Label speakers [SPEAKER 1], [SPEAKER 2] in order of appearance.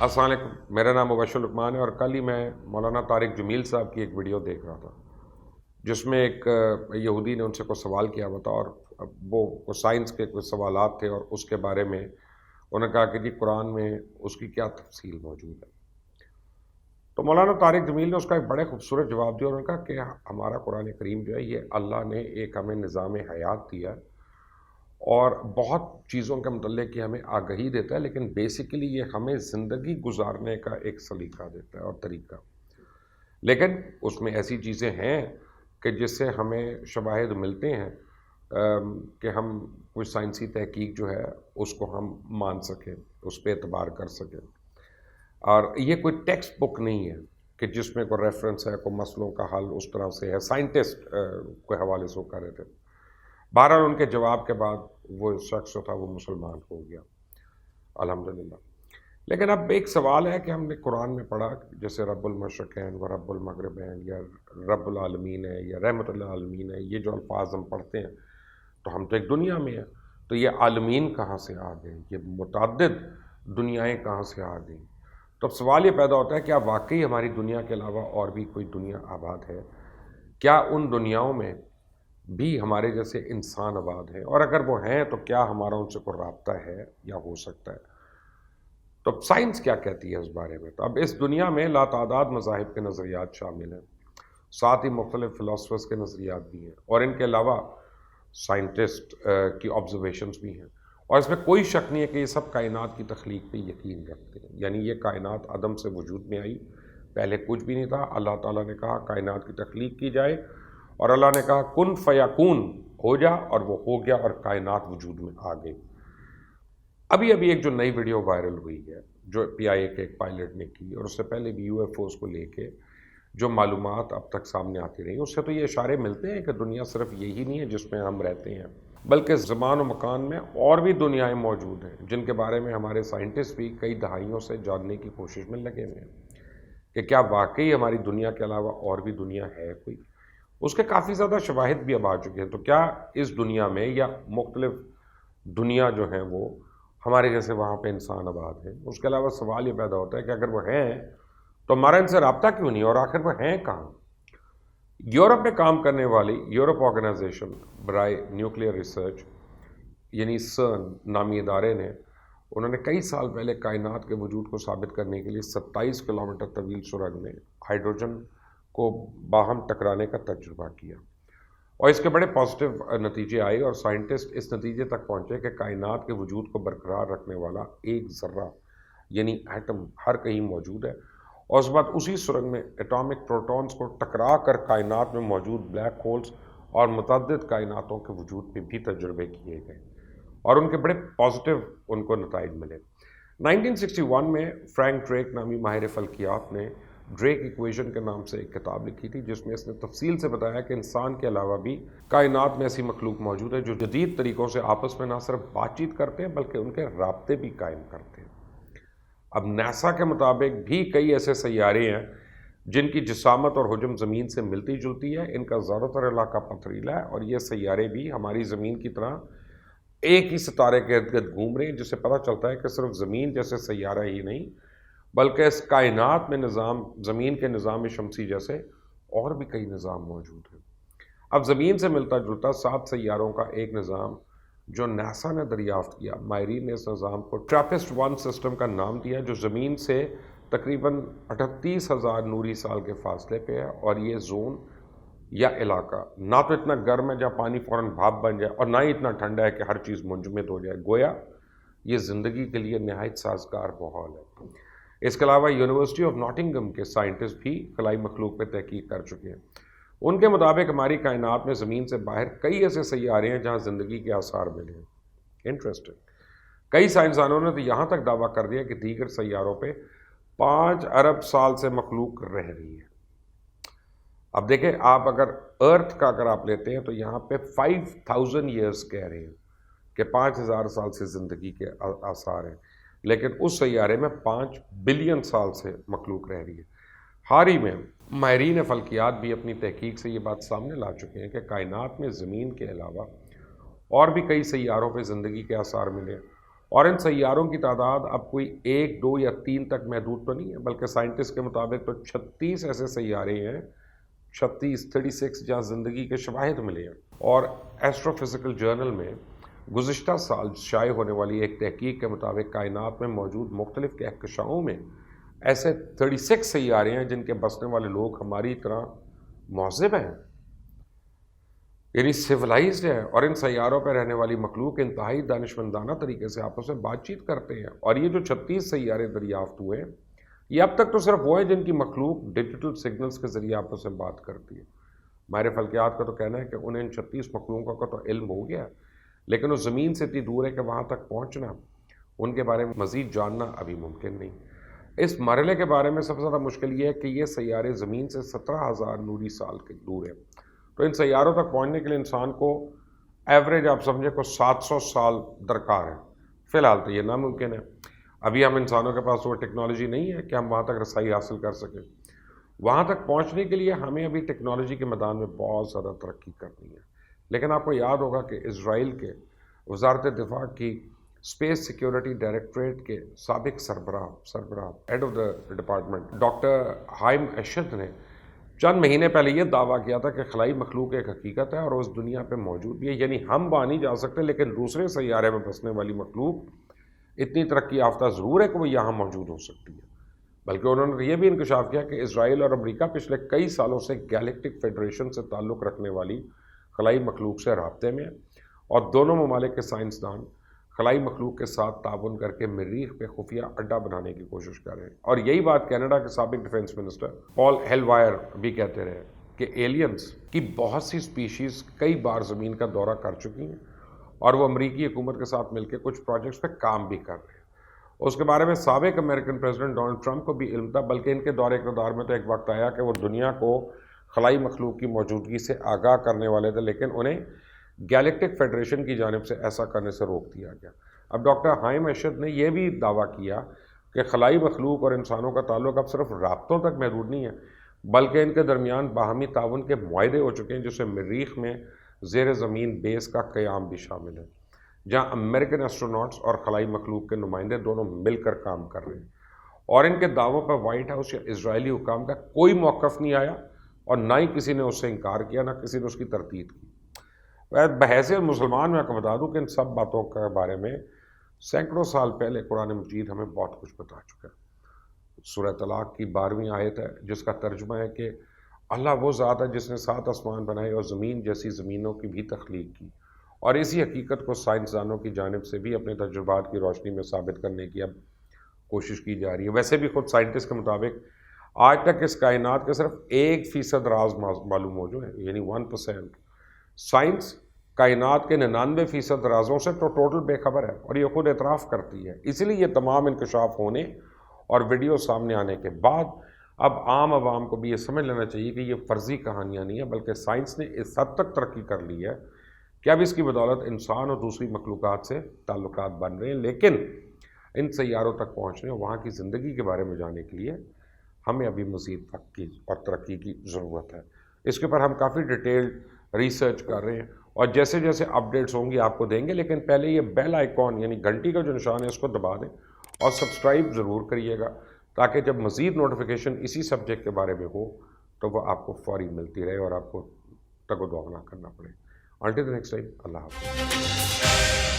[SPEAKER 1] السلام علیکم، میرا نام مبشر لقمان ہے اور کل ہی میں مولانا طارق جمیل صاحب کی ایک ویڈیو دیکھ رہا تھا جس میں ایک یہودی نے ان سے کوئی سوال کیا ہوا تھا اور وہ سائنس کے کچھ سوالات تھے اور اس کے بارے میں انہوں نے کہا کہ جی قرآن میں اس کی کیا تفصیل موجود ہے۔ تو مولانا طارق جمیل نے اس کا ایک بڑے خوبصورت جواب دیا اور انہوں نے کہا کہ ہمارا قرآن کریم جو ہے یہ اللہ نے ایک ہمیں نظام حیات دیا ہے اور بہت چیزوں کے متعلق یہ ہمیں آگہی دیتا ہے، لیکن بیسیکلی یہ ہمیں زندگی گزارنے کا ایک سلیقہ دیتا ہے اور طریقہ، لیکن اس میں ایسی چیزیں ہیں کہ جس سے ہمیں شواہد ملتے ہیں کہ ہم کوئی سائنسی تحقیق جو ہے اس کو ہم مان سکیں، اس پہ اعتبار کر سکیں، اور یہ کوئی ٹیکسٹ بک نہیں ہے کہ جس میں کوئی ریفرنس ہے، کوئی مسئلوں کا حل اس طرح سے ہے، سائنٹسٹ کے حوالے سے وہ کر رہے تھے۔ بہرحال ان کے جواب کے بعد وہ شخص جو تھا وہ مسلمان ہو گیا الحمدللہ۔ لیکن اب ایک سوال ہے کہ ہم نے قرآن میں پڑھا جیسے رب المشرقین و رب المغربین یا رب العالمین ہے یا رحمت العالمین ہے، یہ جو الفاظ ہم پڑھتے ہیں تو ہم تو ایک دنیا میں ہیں، تو یہ عالمین کہاں سے آ گئے، یہ متعدد دنیایں کہاں سے آ گئیں؟ تو اب سوال یہ پیدا ہوتا ہے کیا واقعی ہماری دنیا کے علاوہ اور بھی کوئی دنیا آباد ہے؟ کیا ان دنیاؤں میں بھی ہمارے جیسے انسان آباد ہیں؟ اور اگر وہ ہیں تو کیا ہمارا ان سے کوئی رابطہ ہے یا ہو سکتا ہے؟ تو اب سائنس کیا کہتی ہے اس بارے میں؟ تو اب اس دنیا میں لاتعداد مذاہب کے نظریات شامل ہیں، ساتھ ہی مختلف فلاسفرز کے نظریات بھی ہیں، اور ان کے علاوہ سائنٹسٹ کی آبزرویشنز بھی ہیں، اور اس میں کوئی شک نہیں ہے کہ یہ سب کائنات کی تخلیق پہ یقین رکھتے ہیں، یعنی یہ کائنات عدم سے وجود میں آئی، پہلے کچھ بھی نہیں تھا، اللہ تعالیٰ نے کہا کائنات کی تخلیق کی جائے اور اللہ نے کہا کن فیکون ہو جا، اور وہ ہو گیا اور کائنات وجود میں آ گئی۔ ابھی ایک جو نئی ویڈیو وائرل ہوئی ہے جو پی آئی اے کے ایک پائلٹ نے کی، اور اس سے پہلے بھی یو ایف اوز کو لے کے جو معلومات اب تک سامنے آتی رہی، اس سے تو یہ اشارے ملتے ہیں کہ دنیا صرف یہی نہیں ہے جس میں ہم رہتے ہیں، بلکہ زمان و مکان میں اور بھی دنیایں موجود ہیں جن کے بارے میں ہمارے سائنٹسٹ بھی کئی دہائیوں سے جاننے کی کوشش میں لگے ہوئے ہیں کہ کیا واقعی ہماری دنیا کے علاوہ اور بھی دنیا ہے کوئی۔ اس کے کافی زیادہ شواہد بھی اب آ چکے ہیں، تو کیا اس دنیا میں یا مختلف دنیا جو ہیں وہ ہمارے جیسے وہاں پہ انسان آباد ہیں؟ اس کے علاوہ سوال یہ پیدا ہوتا ہے کہ اگر وہ ہیں تو ہمارا ان سے رابطہ کیوں نہیں، اور آخر وہ ہیں کہاں؟ یورپ میں کام کرنے والی یورپ آرگنائزیشن برائے نیوکلیئر ریسرچ یعنی سرن نامی ادارے نے انہوں نے کئی سال پہلے کائنات کے وجود کو ثابت کرنے کے لیے 27 کلومیٹر طویل سرنگ میں ہائیڈروجن کو باہم ٹکرانے کا تجربہ کیا، اور اس کے بڑے پازیٹیو نتیجے آئے، اور سائنٹسٹ اس نتیجے تک پہنچے کہ کائنات کے وجود کو برقرار رکھنے والا ایک ذرہ یعنی ایٹم ہر کہیں موجود ہے، اور اس بعد اسی سرنگ میں ایٹامک پروٹونز کو ٹکرا کر کائنات میں موجود بلیک ہولز اور متعدد کائناتوں کے وجود پہ بھی تجربے کیے گئے، اور ان کے بڑے پازیٹیو ان کو نتائج ملے۔ 1961 میں فرینک ڈریک نامی ماہر فلکیات نے ڈریک ایکویشن کے نام سے ایک کتاب لکھی تھی جس میں اس نے تفصیل سے بتایا کہ انسان کے علاوہ بھی کائنات میں ایسی مخلوق موجود ہے جو جدید طریقوں سے آپس میں نہ صرف بات چیت کرتے ہیں بلکہ ان کے رابطے بھی قائم کرتے ہیں۔ اب ناسا کے مطابق بھی کئی ایسے سیارے ہیں جن کی جسامت اور حجم زمین سے ملتی جلتی ہے، ان کا زیادہ تر علاقہ پتھریلا ہے، اور یہ سیارے بھی ہماری زمین کی طرح ایک ہی ستارے کے ارد گرد گھوم رہے ہیں، جس سے پتہ چلتا ہے کہ صرف زمین جیسے سیارہ ہی نہیں بلکہ اس کائنات میں زمین کے نظام شمسی جیسے اور بھی کئی نظام موجود ہیں۔ اب زمین سے ملتا جلتا 7 سیاروں کا ایک نظام جو ناسا نے دریافت کیا، ماہرین نے اس نظام کو ٹراپسٹ-1 سسٹم کا نام دیا، جو زمین سے تقریباً 38,000 نوری سال کے فاصلے پہ ہے، اور یہ زون یا علاقہ نہ تو اتنا گرم ہے جہاں پانی فوراً بھاپ بن جائے، اور نہ ہی اتنا ٹھنڈا ہے کہ ہر چیز منجمد ہو جائے، گویا یہ زندگی کے لیے نہایت سازگار ماحول ہے۔ اس کے علاوہ یونیورسٹی آف ناٹنگھم کے سائنٹسٹ بھی خلائی مخلوق پہ تحقیق کر چکے ہیں۔ ان کے مطابق ہماری کائنات میں زمین سے باہر کئی ایسے سیارے ہیں جہاں زندگی کے آثار ملے ہیں۔ انٹرسٹنگ۔ کئی سائنسدانوں نے تو یہاں تک دعویٰ کر دیا کہ دیگر سیاروں پہ 5 ارب سال سے مخلوق رہ رہی ہے۔ اب دیکھیں، آپ اگر ارتھ کا اگر آپ لیتے ہیں تو یہاں پہ 5000 ایئرز کہہ رہے ہیں کہ 5000 سال سے زندگی کے آثار ہیں، لیکن اس سیارے میں 5 بلین سال سے مخلوق رہ رہی ہے۔ حال ہی میں ماہرین فلکیات بھی اپنی تحقیق سے یہ بات سامنے لا چکے ہیں کہ کائنات میں زمین کے علاوہ اور بھی کئی سیاروں پہ زندگی کے آثار ملے، اور ان سیاروں کی تعداد اب کوئی 1 2 یا 3 تک محدود تو نہیں ہے، بلکہ سائنٹسٹ کے مطابق تو 36 ایسے سیارے ہیں، 36 جہاں زندگی کے شواہد ملے ہیں۔ اور ایسٹرو فزیکل جرنل میں گزشتہ سال شائع ہونے والی ایک تحقیق کے مطابق کائنات میں موجود مختلف کہکشاؤں میں ایسے 36 سیارے ہیں جن کے بسنے والے لوگ ہماری طرح مہذب ہیں، یعنی سویلائزڈ ہے، اور ان سیاروں پہ رہنے والی مخلوق انتہائی دانشمندانہ طریقے سے آپس میں بات چیت کرتے ہیں۔ اور یہ جو 36 سیارے دریافت ہوئے ہیں، یہ اب تک تو صرف وہ ہیں جن کی مخلوق ڈیجیٹل سگنلز کے ذریعے آپس میں بات کرتی ہے۔ ماہر فلکیات کا تو کہنا ہے کہ انہیں ان 36 مخلوقوں کا تو علم ہو گیا، لیکن وہ زمین سے اتنی دور ہے کہ وہاں تک پہنچنا، ان کے بارے میں مزید جاننا ابھی ممکن نہیں۔ اس مرحلے کے بارے میں سب سے زیادہ مشکل یہ ہے کہ یہ سیارے زمین سے 17,000 نوری سال کے دور ہیں، تو ان سیاروں تک پہنچنے کے لیے انسان کو ایوریج آپ سمجھے کو 700 سال درکار ہے۔ فی الحال تو یہ ناممکن ہے، ابھی ہم انسانوں کے پاس وہ ٹیکنالوجی نہیں ہے کہ ہم وہاں تک رسائی حاصل کر سکیں۔ وہاں تک پہنچنے کے لیے ہمیں ابھی ٹیکنالوجی کے میدان میں بہت زیادہ ترقی کرنی ہے۔ لیکن آپ کو یاد ہوگا کہ اسرائیل کے وزارت دفاع کی اسپیس سیکیورٹی ڈائریکٹریٹ کے سابق سربراہ head of the department doctor Haim Eshed نے چند مہینے پہلے یہ دعویٰ کیا تھا کہ خلائی مخلوق ایک حقیقت ہے اور اس دنیا پہ موجود بھی ہے، یعنی ہم وہاں نہیں جا سکتے لیکن دوسرے سیارے میں بسنے والی مخلوق اتنی ترقی یافتہ ضرور ہے کہ وہ یہاں موجود ہو سکتی ہے۔ بلکہ انہوں نے یہ بھی انکشاف کیا کہ اسرائیل اور امریکہ پچھلے کئی سالوں سے گیلیکٹک فیڈریشن سے تعلق رکھنے والی خلائی مخلوق سے رابطے میں ہیں، اور دونوں ممالک کے سائنسدان خلائی مخلوق کے ساتھ تعاون کر کے مریخ پہ خفیہ اڈہ بنانے کی کوشش کر رہے ہیں۔ اور یہی بات کینیڈا کے سابق ڈیفنس منسٹر پال ہیلوائر بھی کہتے رہے کہ ایلینز کی بہت سی سپیشیز کئی بار زمین کا دورہ کر چکی ہیں اور وہ امریکی حکومت کے ساتھ مل کے کچھ پروجیکٹس پہ کام بھی کر رہے ہیں۔ اس کے بارے میں سابق امریکن پریزیڈنٹ ڈونلڈ ٹرمپ کو بھی علم تھا، بلکہ ان کے دور اقتدار میں تو ایک وقت آیا کہ وہ دنیا کو خلائی مخلوق کی موجودگی سے آگاہ کرنے والے تھے، لیکن انہیں گیلیکٹک فیڈریشن کی جانب سے ایسا کرنے سے روک دیا گیا۔ اب ڈاکٹر ہائم ایشد نے یہ بھی دعویٰ کیا کہ خلائی مخلوق اور انسانوں کا تعلق اب صرف رابطوں تک محدود نہیں ہے، بلکہ ان کے درمیان باہمی تعاون کے معاہدے ہو چکے ہیں، جس میں مریخ میں زیر زمین بیس کا قیام بھی شامل ہے، جہاں امریکن ایسٹروناٹس اور خلائی مخلوق کے نمائندے دونوں مل کر کام کر رہے ہیں۔ اور ان کے دعووں پر وائٹ ہاؤس یا اسرائیلی حکام کا کوئی موقف نہیں آیا، اور نہ ہی کسی نے اس سے انکار کیا، نہ کسی نے اس کی تردید کی۔ بحیثیت مسلمان میں آپ کو بتا دوں کہ ان سب باتوں کے بارے میں سینکڑوں سال پہلے قرآن مجید ہمیں بہت کچھ بتا چکا ہے۔ سورہ طلاق کی 12ویں آیت ہے جس کا ترجمہ ہے کہ اللہ وہ ذات ہے جس نے 7 آسمان بنائے اور زمین جیسی زمینوں کی بھی تخلیق کی، اور اسی حقیقت کو سائنسدانوں کی جانب سے بھی اپنے تجربات کی روشنی میں ثابت کرنے کی اب کوشش کی جا رہی ہے۔ ویسے بھی خود سائنٹسٹ کے مطابق آج تک اس کائنات کے صرف 1% راز معلوم موجود ہیں، یعنی 1%۔ سائنس کائنات کے 99% رازوں سے تو ٹوٹل بے خبر ہے، اور یہ خود اعتراف کرتی ہے۔ اسی لیے یہ تمام انکشاف ہونے اور ویڈیو سامنے آنے کے بعد اب عام عوام کو بھی یہ سمجھ لینا چاہیے کہ یہ فرضی کہانیاں نہیں ہیں، بلکہ سائنس نے اس حد تک ترقی کر لی ہے کہ اب اس کی بدولت انسان اور دوسری مخلوقات سے تعلقات بن رہے ہیں۔ لیکن ان سیاروں تک پہنچنے اور وہاں کی زندگی کے بارے میں جاننے کے لیے ہمیں ابھی مزید وقت کی اور ترقی کی ضرورت ہے۔ اس کے اوپر ہم کافی ڈیٹیلڈ ریسرچ کر رہے ہیں، اور جیسے جیسے اپڈیٹس ہوں گی آپ کو دیں گے، لیکن پہلے یہ بیل آئیکن یعنی گھنٹی کا جو نشان ہے اس کو دبا دیں اور سبسکرائب ضرور کریے گا، تاکہ جب مزید نوٹیفیکیشن اسی سبجیکٹ کے بارے میں ہو تو وہ آپ کو فوری ملتی رہے اور آپ کو تگ و دو نہ کرنا پڑے۔ انٹل دی نیکسٹ ٹائم، اللہ حافظ۔